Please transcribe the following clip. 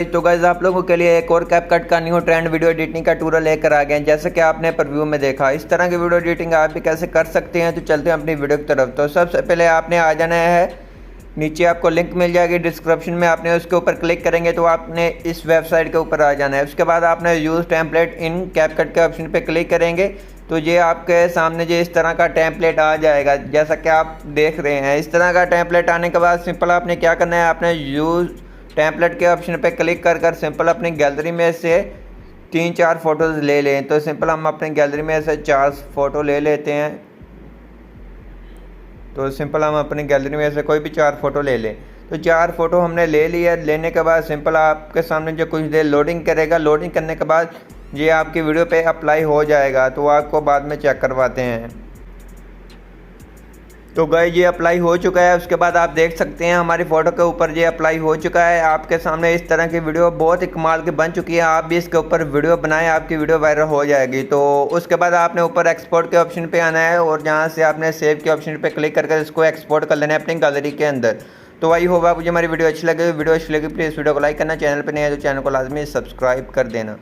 तो गाइस आप लोगों के लिए एक और कैपकट का न्यू ट्रेंड वीडियो एडिटिंग का ट्यूटोरियल लेकर आ गए हैं। जैसे कि आपने प्रीव्यू में देखा, इस तरह की वीडियो एडिटिंग आप भी कैसे कर सकते हैं। तो चलते हैं अपनी वीडियो की तरफ। तो सबसे पहले आपने आ जाना है, नीचे आपको लिंक मिल जाएगी डिस्क्रिप्शन में, आपने उसके ऊपर क्लिक करेंगे तो आपने इस वेबसाइट के ऊपर आ जाना है। उसके बाद आपने यूज़ टेम्पलेट इन कैपकट के ऑप्शन पर क्लिक करेंगे तो ये आपके सामने जो इस तरह का टेम्पलेट आ जाएगा, जैसा कि आप देख रहे हैं। इस तरह का टेम्पलेट आने के बाद सिंपल आपने क्या करना है, आपने यूज़ टेम्पलेट के ऑप्शन पे क्लिक कर सिंपल अपनी गैलरी में से 3-4 फ़ोटोज़ ले लें। तो सिंपल हम अपनी गैलरी में से 4 फ़ोटो ले लेते हैं। तो सिंपल हम अपनी गैलरी में से कोई भी 4 फ़ोटो ले लें। तो 4 फ़ोटो हमने ले लिया। लेने के बाद सिंपल आपके सामने जो कुछ देर लोडिंग करेगा, लोडिंग करने के बाद ये आपकी वीडियो पे अप्लाई हो जाएगा। तो आपको बाद में चेक करवाते हैं। तो गाइस ये अप्लाई हो चुका है। उसके बाद आप देख सकते हैं हमारी फ़ोटो के ऊपर ये अप्लाई हो चुका है। आपके सामने इस तरह की वीडियो बहुत ही कमाल की बन चुकी है। आप भी इसके ऊपर वीडियो बनाएं, आपकी वीडियो वायरल हो जाएगी। तो उसके बाद आपने ऊपर एक्सपोर्ट के ऑप्शन पे आना है और जहाँ से आपने सेव के ऑप्शन पे क्लिक करके इसको एक्सपोर्ट कर लेना है अपनी गैलरी के अंदर। तो वही होगा। मुझे हमारी वीडियो अच्छी लगी प्लीज़ वीडियो को लाइक करना, चैनल पर नहीं है तो चैनल को लाजमी सब्सक्राइब कर देना।